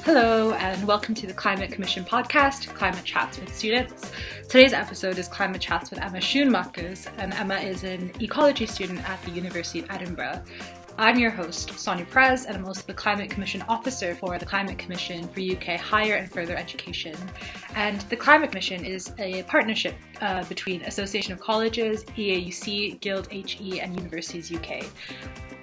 Hello, and welcome to the Climate Commission podcast, Climate Chats with Students. Today's episode is Climate Chats with Emma Schoenmakers, and Emma is an ecology student at the University of Edinburgh. I'm your host, Sonya Perez, and I'm also the Climate Commission Officer for the Climate Commission for UK Higher and Further Education. And the Climate Commission is a partnership between Association of Colleges, EAUC, Guild HE, and Universities UK.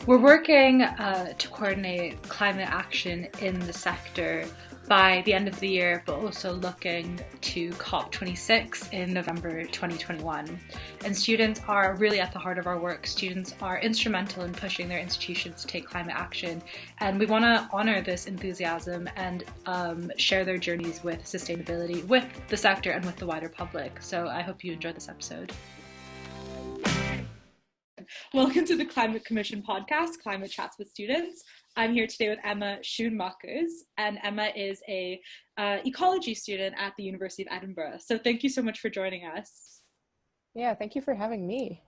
We're working to coordinate climate action in the sector by the end of the year, but also looking to COP26 in November 2021. And students are really at the heart of our work. Students are instrumental in pushing their institutions to take climate action. And we want to honour this enthusiasm and share their journeys with sustainability, with the sector and with the wider public. So I hope you enjoy this episode. Welcome to the Climate Commission podcast, Climate Chats with Students. I'm here today with Emma Schoenmakers, and Emma is a ecology student at the University of Edinburgh. So thank you so much for joining us. Yeah, thank you for having me.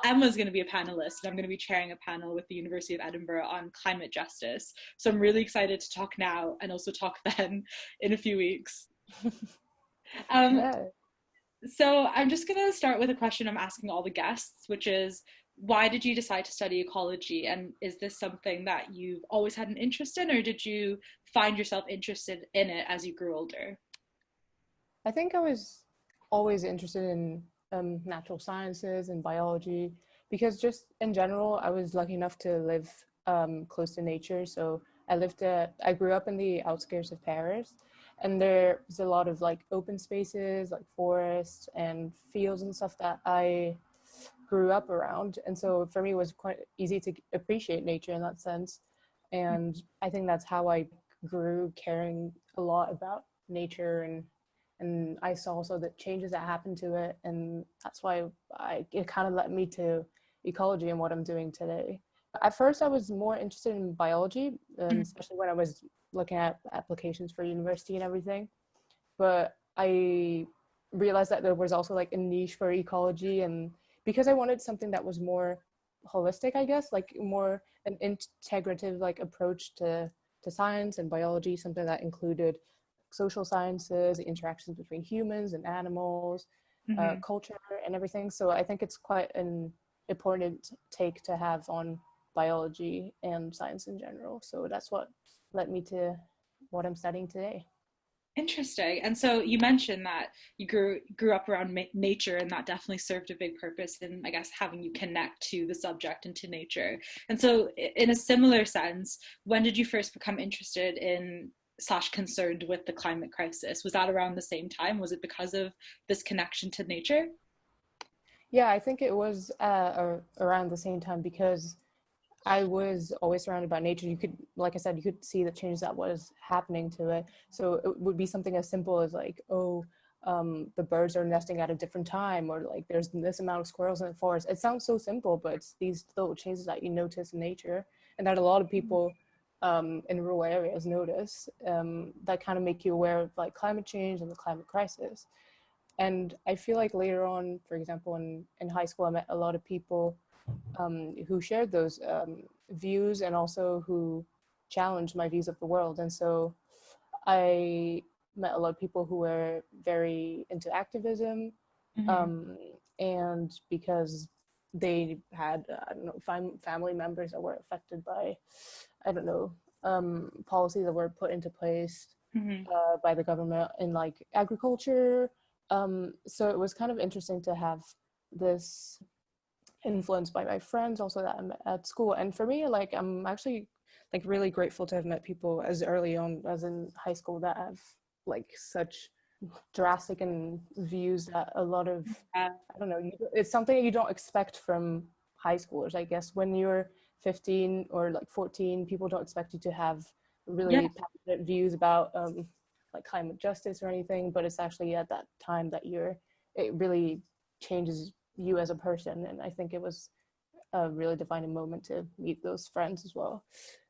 Emma's going to be a panelist, and I'm going to be chairing a panel with the University of Edinburgh on climate justice. So I'm really excited to talk now and also talk then in a few weeks. So I'm just going to start with a question I'm asking all the guests, which is, why did you decide to study ecology? And is this something that you've always had an interest in, or did you find yourself interested in it as you grew older? I think I was always interested in natural sciences and biology, because just in general, I was lucky enough to live close to nature. So I grew up in the outskirts of Paris, and there was a lot of like open spaces, like forests and fields and stuff that I grew up around. And so for me, it was quite easy to appreciate nature in that sense. And I think that's how I grew caring a lot about nature, and I saw also the changes that happened to it. And that's why it kind of led me to ecology and what I'm doing today. At first, I was more interested in biology, especially when I was looking at applications for university and everything. But I realized that there was also like a niche for ecology, and because I wanted something that was more holistic, I guess, like more an integrative like approach to science and biology, something that included social sciences, the interactions between humans and animals, culture and everything. So I think it's quite an important take to have on biology and science in general. So that's what led me to what I'm studying today. Interesting. And so you mentioned that you grew up around nature, and that definitely served a big purpose in, I guess, having you connect to the subject and to nature. And so in a similar sense, when did you first become interested in / concerned with the climate crisis? Was that around the same time? Was it because of this connection to nature? Yeah, I think it was around the same time, because I was always surrounded by nature. You could, like I said, you could see the changes that was happening to it. So it would be something as simple as like, the birds are nesting at a different time, or like there's this amount of squirrels in the forest. It sounds so simple, but it's these little changes that you notice in nature, and that a lot of people in rural areas notice, that kind of make you aware of like climate change and the climate crisis. And I feel like later on, for example, in high school, I met a lot of people who shared those views, and also who challenged my views of the world. And so I met a lot of people who were very into activism, and because they had, family members that were affected by, policies that were put into place by the government in like agriculture. So it was kind of interesting to have this influenced by my friends also that I met at school. And for me, like, I'm actually like really grateful to have met people as early on as in high school that have like such drastic and views that a lot of it's something you don't expect from high schoolers. I guess when you're 15 or like 14, people don't expect you to have really passionate views about like climate justice or anything, but it's actually at that time that it really changes you as a person. And I think it was a really defining moment to meet those friends as well.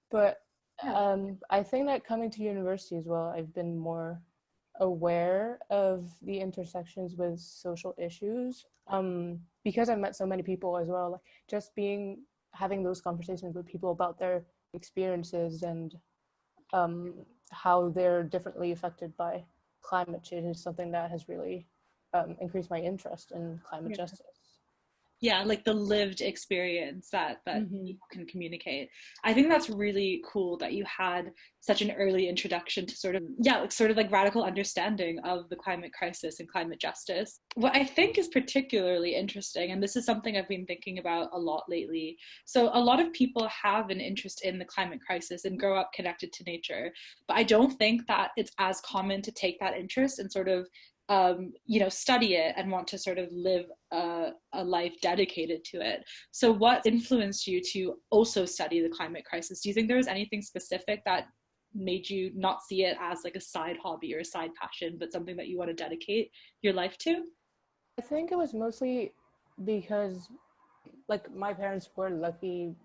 But I think that coming to university as well, I've been more aware of the intersections with social issues, because I've met so many people as well, like just having those conversations with people about their experiences and how they're differently affected by climate change is something that has really increased my interest in climate Yeah. justice. Yeah, like the lived experience that Mm-hmm. people can communicate. I think that's really cool that you had such an early introduction to sort of like radical understanding of the climate crisis and climate justice. What I think is particularly interesting, and this is something I've been thinking about a lot lately. So a lot of people have an interest in the climate crisis and grow up connected to nature, but I don't think that it's as common to take that interest and sort of study it and want to sort of live a life dedicated to it. So what influenced you to also study the climate crisis? Do you think there was anything specific that made you not see it as like a side hobby or a side passion, but something that you want to dedicate your life to? I think it was mostly because like my parents were lucky.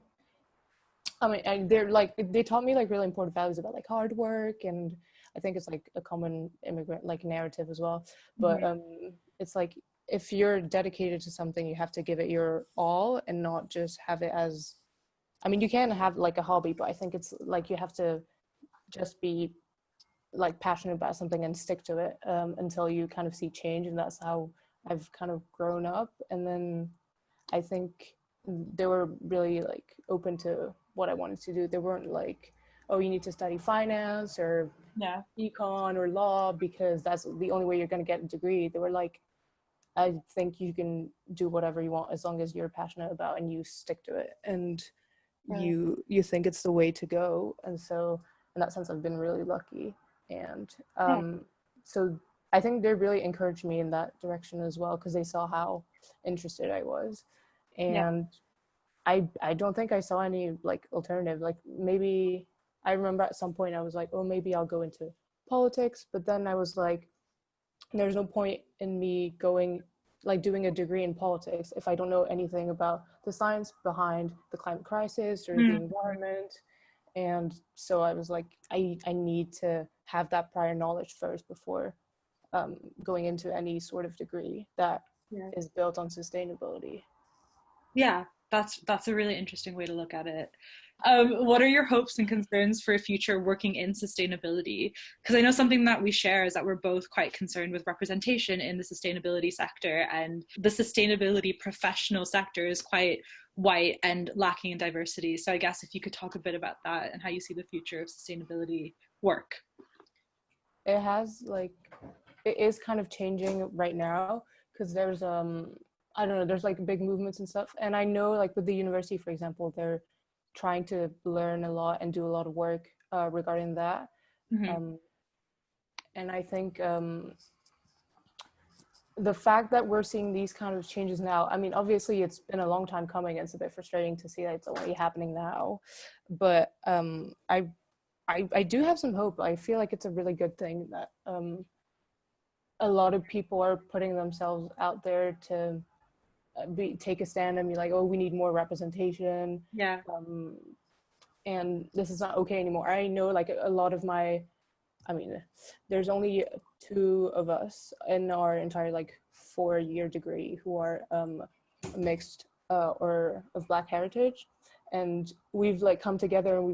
I mean, and they're like they taught me like really important values about like hard work, and I think it's like a common immigrant like narrative as well. But it's like if you're dedicated to something, you have to give it your all and not just have it as. I mean, you can have like a hobby, but I think it's like you have to just be like passionate about something and stick to it until you kind of see change, and that's how I've kind of grown up. And then I think they were really like open to what I wanted to do. They weren't like, oh, you need to study finance or Yeah. econ or law because that's the only way you're going to get a degree. They were like, I think you can do whatever you want as long as you're passionate about and you stick to it and Right. you think it's the way to go. And so in that sense, I've been really lucky. And Yeah. so I think they really encouraged me in that direction as well because they saw how interested I was. Yeah. And I don't think I saw any like alternative. Like maybe I remember at some point I was like, oh, maybe I'll go into politics. But then I was like, there's no point in me going like doing a degree in politics if I don't know anything about the science behind the climate crisis or the Mm. environment. And so I was like, I need to have that prior knowledge first before going into any sort of degree that Yeah. is built on sustainability. Yeah, that's a really interesting way to look at it. What are your hopes and concerns for a future working in sustainability? Because I know something that we share is that we're both quite concerned with representation in the sustainability sector, and the sustainability professional sector is quite white and lacking in diversity. So I guess if you could talk a bit about that and how you see the future of sustainability work. It has like it is kind of changing right now because there's I don't know, there's like big movements and stuff. And I know like with the university, for example, they're trying to learn a lot and do a lot of work regarding that. Mm-hmm. Um, and I think the fact that we're seeing these kind of changes now, I mean, obviously it's been a long time coming. It's a bit frustrating to see that it's only happening now. But I do have some hope. I feel like it's a really good thing that a lot of people are putting themselves out there to take a stand and be like, oh, we need more representation, Yeah. and this is not okay anymore. I know like a lot of my, I mean, there's only two of us in our entire like 4-year degree who are mixed or of Black heritage, and we've like come together and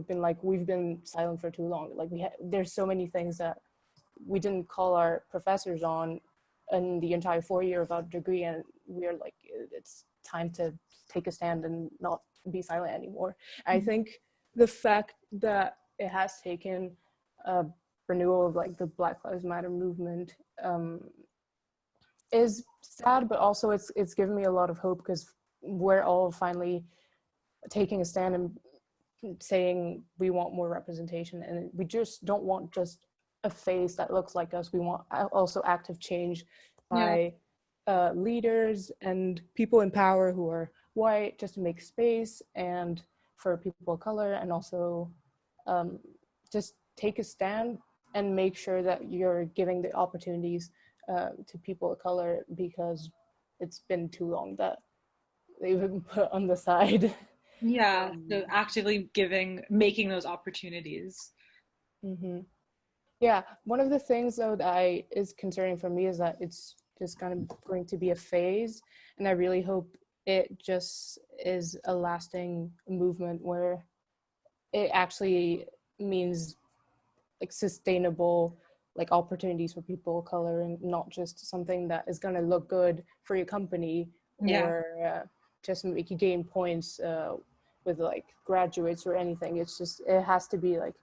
we've been silent for too long. Like there's so many things that we didn't call our professors on in the entire 4 year of our degree, and we're like, it's time to take a stand and not be silent anymore. I think the fact that it has taken a renewal of like the Black Lives Matter movement is sad, but also it's given me a lot of hope because we're all finally taking a stand and saying we want more representation, and we just don't want just a face that looks like us. We want also active change Yeah. by leaders and people in power who are white, just to make space and for people of color, and also just take a stand and make sure that you're giving the opportunities to people of color, because it's been too long that they've been put on the side. Yeah. So actively making those opportunities. Mm-hmm. Yeah, one of the things though that is concerning for me is that it's just kind of going to be a phase, and I really hope it just is a lasting movement where it actually means like sustainable like opportunities for people of color, and not just something that is going to look good for your company Yeah. or just make you gain points with like graduates or anything. It's just, it has to be like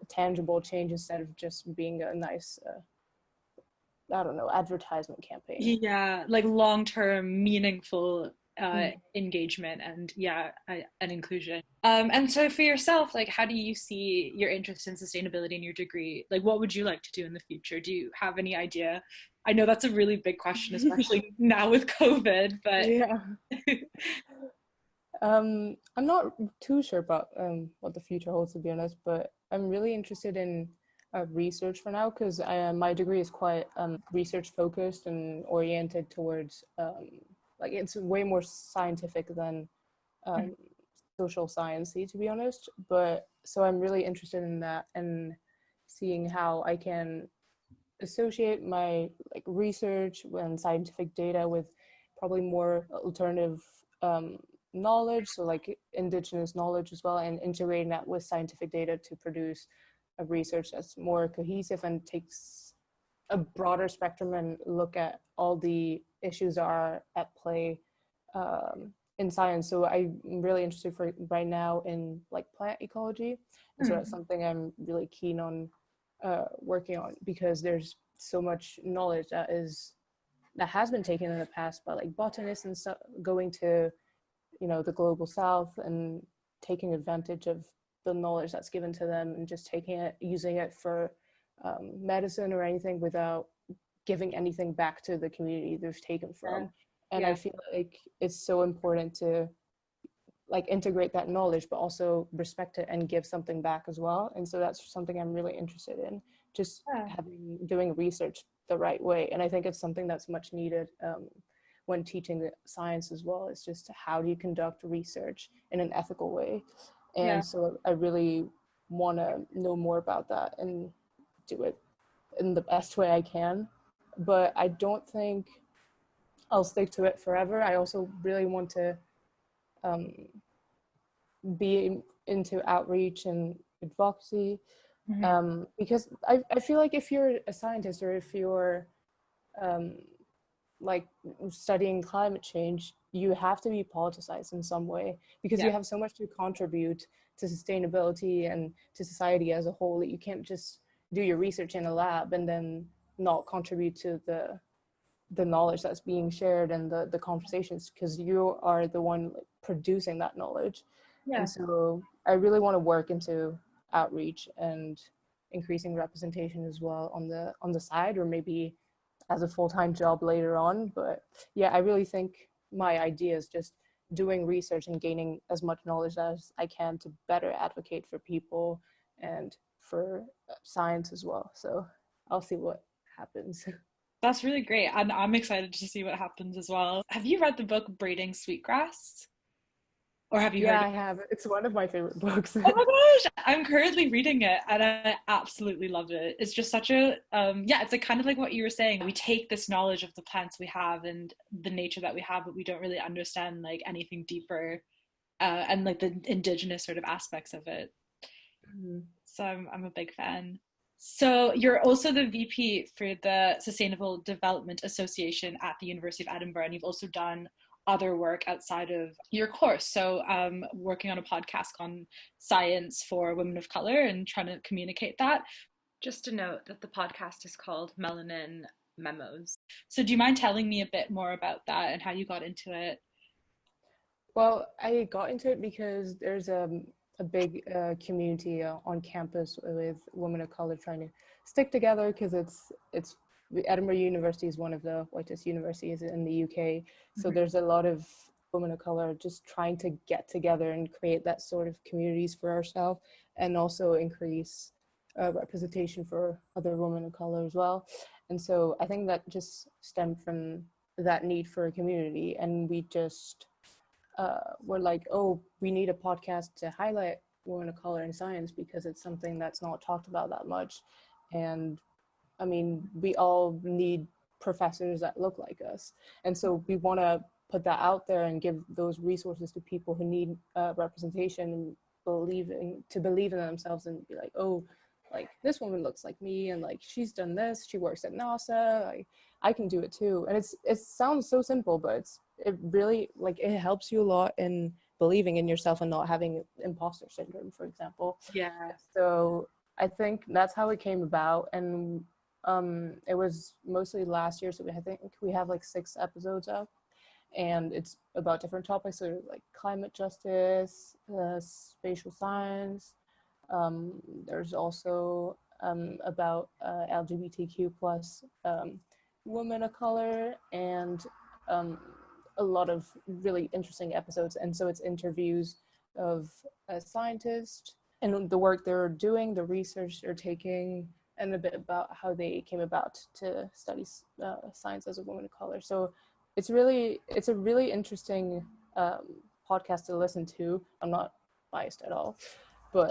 a tangible change instead of just being a nice I don't know, advertisement campaign. Yeah, like long-term, meaningful Mm. engagement and and inclusion. And so for yourself, like how do you see your interest in sustainability in your degree? Like what would you like to do in the future? Do you have any idea? I know that's a really big question, especially now with COVID, but Yeah. I'm not too sure about what the future holds, to be honest, but I'm really interested in research for now because my degree is quite research focused and oriented towards like it's way more scientific than um, social sciencey, to be honest. But so I'm really interested in that and seeing how I can associate my like research and scientific data with probably more alternative knowledge, so like indigenous knowledge as well, and integrating that with scientific data to produce a research that's more cohesive and takes a broader spectrum and look at all the issues that are at play in science. So I'm really interested for right now in like plant ecology, and so that's something I'm really keen on working on, because there's so much knowledge that has been taken in the past by like botanists and stuff, going to the global south and taking advantage of the knowledge that's given to them and just taking it, using it for medicine or anything without giving anything back to the community they've taken yeah. from. And I Yeah. feel like it's so important to like integrate that knowledge but also respect it and give something back as well. And so that's something I'm really interested in, just Yeah. doing research the right way. And I think it's something that's much needed when teaching the science as well. It's just how do you conduct research in an ethical way. Yeah. And so I really want to know more about that and do it in the best way I can. But I don't think I'll stick to it forever. I also really want to um, be into outreach and advocacy, Mhm. because I feel like if you're a scientist or if you're um, like studying climate change, you have to be politicized in some way, because Yeah. you have so much to contribute to sustainability and to society as a whole, that you can't just do your research in a lab and then not contribute to the knowledge that's being shared and the conversations, because you are the one like, producing that knowledge. And Yeah. so I really want to work into outreach and increasing representation as well on the side, or maybe as a full-time job later on. But yeah, I really think my idea is just doing research and gaining as much knowledge as I can to better advocate for people and for science as well. So I'll see what happens. That's really great. And I'm excited to see what happens as well. Have you read the book Braiding Sweetgrass? Or have you Yeah, heard? I have. It's one of my favorite books. Oh my gosh, I'm currently reading it and I absolutely love it. It's just such a yeah, it's like kind of like what you were saying. We take this knowledge of the plants we have and the nature that we have, but we don't really understand like anything deeper and like the indigenous sort of aspects of it. Mhm. So I'm a big fan. So you're also the VP for the Sustainable Development Association at the University of Edinburgh, and you've also done other work outside of your course. So working on a podcast on science for women of color and trying to communicate that. Just to note that the podcast is called Melanin Memos. So do you mind telling me a bit more about that and how you got into it? Well, I got into it because there's a big community on campus with women of color trying to stick together, because it's Edinburgh University is one of the whitest universities in the UK. So Mhm. there's a lot of women of color just trying to get together and create that sort of communities for ourselves, and also increase representation for other women of color as well. And so I think that just stemmed from that need for a community, and we just were like, oh, we need a podcast to highlight women of color in science, because it's something that's not talked about that much. And I mean, we all need professors that look like us. And so we want to put that out there and give those resources to people who need representation and believe in themselves and be like, oh, like this woman looks like me, and like she's done this, she works at NASA, like I can do it too. And it sounds so simple, but it really, like, it helps you a lot in believing in yourself and not having imposter syndrome, for example. Yeah. So I think that's how it came about. And it was mostly last year, so I think we have like 6 episodes up, and it's about different topics, so like climate justice, spatial science. There's also about LGBTQ plus women of color, and a lot of really interesting episodes. And so it's interviews of scientists and the work they're doing, the research they're taking, and a bit about how they came about to study science as a woman of color. So it's a really interesting podcast to listen to. I'm not biased at all, but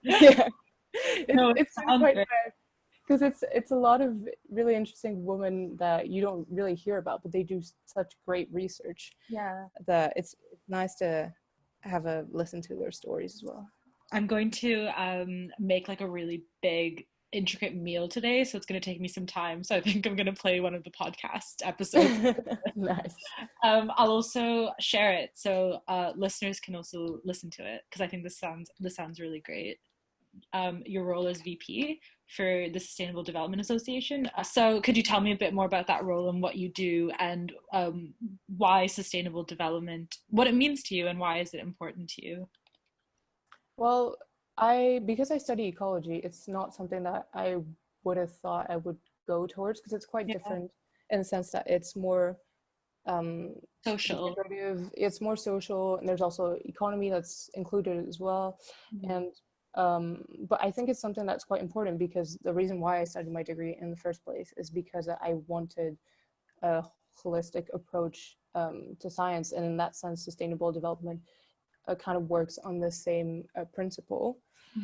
yeah, No, it's been quite fair, because it's a lot of really interesting women that you don't really hear about, but they do such great research. Yeah. That it's nice to have a listen to their stories as well. I'm going to make like a really big intricate meal today, so it's going to take me some time, so I think I'm going to play one of the podcast episodes. Nice. I'll also share it so listeners can also listen to it, because I think this sounds really great. Your role as VP for the Sustainable Development Association. So could you tell me a bit more about that role and what you do, and why sustainable development, what it means to you, and why is it important to you? Well, because I study ecology, it's not something that I would have thought I would go towards, because it's quite different in the sense that it's more social. It's more social, and there's also economy that's included as well. And but I think it's something that's quite important, because the reason why I studied my degree in the first place is because I wanted a holistic approach to science, and in that sense, sustainable development kind of works on the same principle.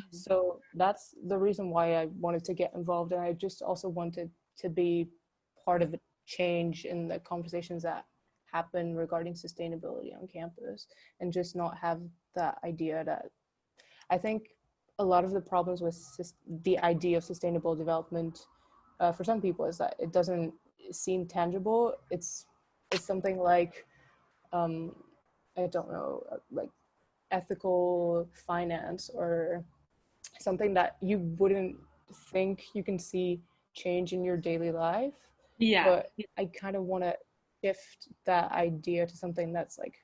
So that's the reason why I wanted to get involved, and I just also wanted to be part of a change in the conversations that happen regarding sustainability on campus, and just not have that idea that, I think a lot of the problems with the idea of sustainable development for some people is that it doesn't seem tangible. It's something like I don't know, like ethical finance, or something that you wouldn't think you can see change in your daily life. Yeah. But I kind of want to shift that idea to something that's like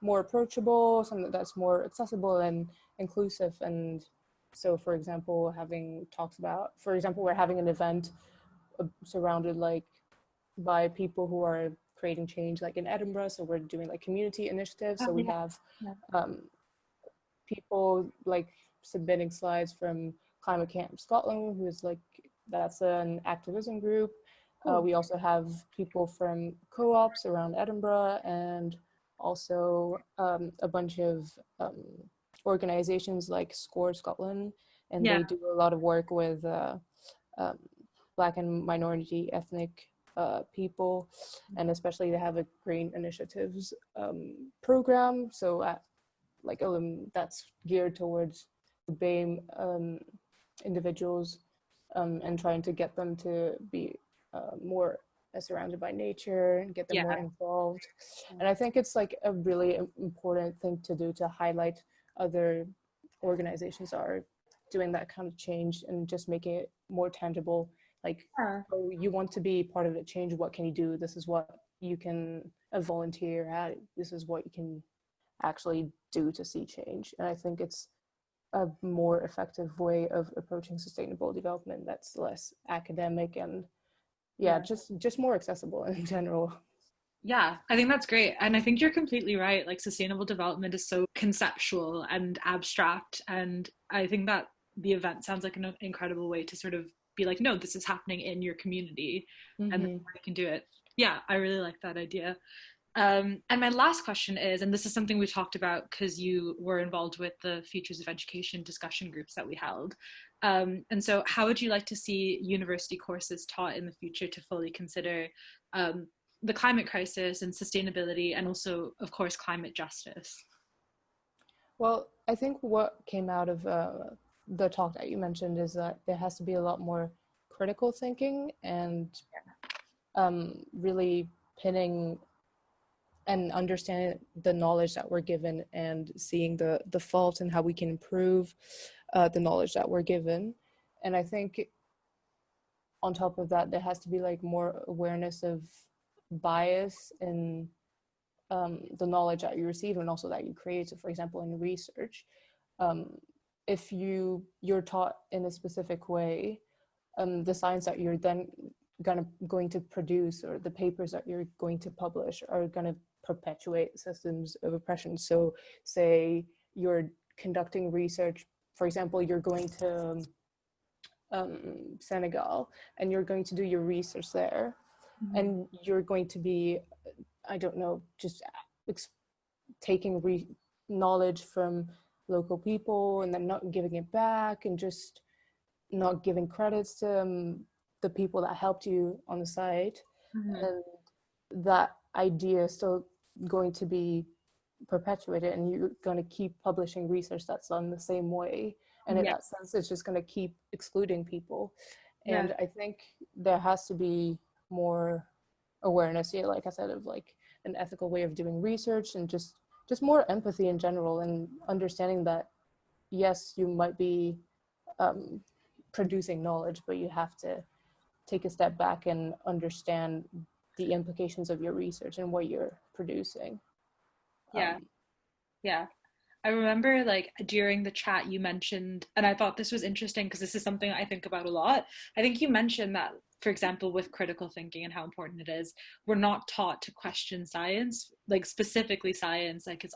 more approachable, something that's more accessible and inclusive. And so, for example, we're having an event surrounded like by people who are creating change, like in Edinburgh. So we're doing like community initiatives. So we have people like submitting slides from Climate Camp Scotland, that's an activism group. We also have people from co-ops around Edinburgh, and also a bunch of organizations like SCORE Scotland, and they do a lot of work with Black and minority ethnic people, and especially they have a green initiatives program. So that's geared towards the BAME individuals, and trying to get them to be more surrounded by nature and get them more involved. And I think it's like a really important thing to do, to highlight other organizations are doing that kind of change and just making it more tangible. Like, oh, you want to be part of the change, what can you do? This is what you can volunteer at. This is what you can actually do to see change. And I think it's a more effective way of approaching sustainable development that's less academic and just more accessible in general. Yeah, I think that's great. And I think you're completely right. Like, sustainable development is so conceptual and abstract. And I think that the event sounds like an incredible way to sort of be like, no, this is happening in your community, and you can do it. Yeah, I really like that idea. And my last question is, and this is something we talked about because you were involved with the Futures of Education discussion groups that we held. And so how would you like to see university courses taught in the future to fully consider the climate crisis and sustainability, and also, of course, climate justice? Well, I think what came out of the talk that you mentioned is that there has to be a lot more critical thinking and really pinning and understanding the knowledge that we're given and seeing the faults and how we can improve the knowledge that we're given. And I think on top of that, there has to be like more awareness of bias in the knowledge that you receive and also that you create. So for example, in research, if you're taught in a specific way, the science that you're then going to produce or the papers that you're going to publish are going to perpetuate systems of oppression. So say you're conducting research, for example, you're going to Senegal and you're going to do your research there, and you're going to be, I don't know, just taking knowledge from local people and then not giving it back and just not giving credits to the people that helped you on the site. And that idea is still going to be perpetuated, and you're going to keep publishing research that's done the same way. And in that sense, it's just going to keep excluding people. And I think there has to be more awareness, like I said, of like an ethical way of doing research, and just more empathy in general, and understanding that yes, you might be producing knowledge, but you have to take a step back and understand the implications of your research and what you're producing. I remember like during the chat you mentioned, and I thought this was interesting because this is something I think about a lot. I think you mentioned that, for example, with critical thinking and how important it is, we're not taught to question science, like specifically science. Like it's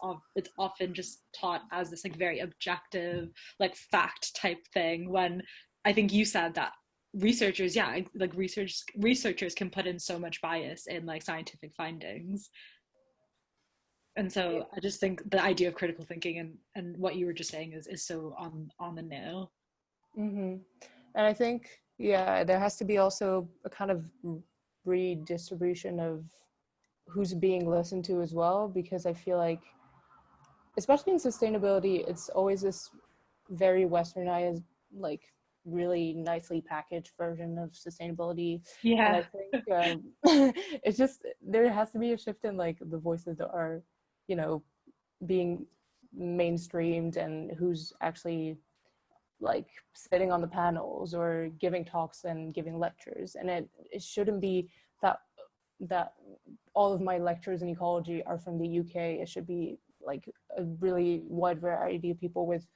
often just taught as this like very objective, like fact type thing, when I think you said that researchers can put in so much bias in like scientific findings. And so I just think the idea of critical thinking and what you were just saying is so on the nail. And I think, there has to be also a kind of redistribution of who's being listened to as well, because I feel like, especially in sustainability, it's always this very westernized, like really nicely packaged version of sustainability. And I think it's just, there has to be a shift in like the voices that are, being mainstreamed, and who's actually like sitting on the panels or giving talks and giving lectures. And it shouldn't be that all of my lectures in ecology are from the UK. It should be like a really wide variety of people with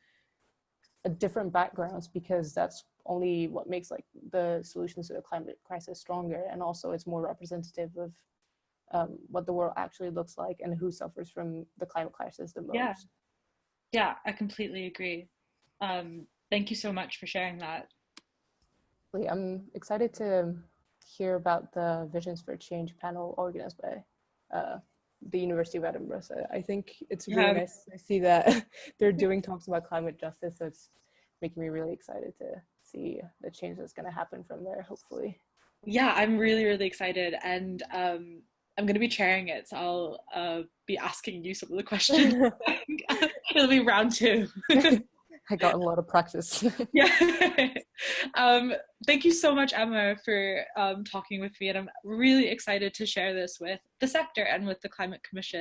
different backgrounds, because that's only what makes like the solutions to the climate crisis stronger, and also it's more representative of what the world actually looks like and who suffers from the climate crisis the most. Yeah, I completely agree. Thank you so much for sharing that. I'm excited to hear about the Visions for Change panel organized by the University of Edinburgh. So I think it's really nice to see that they're doing talks about climate justice. So it's making me really excited to see the change that's going to happen from there, hopefully. Yeah, I'm really, really excited. And I'm going to be chairing it, so I'll be asking you some of the questions. It'll be round 2. I got a lot of practice. Thank you so much, Emma, for talking with me, and I'm really excited to share this with the sector and with the Climate Commission.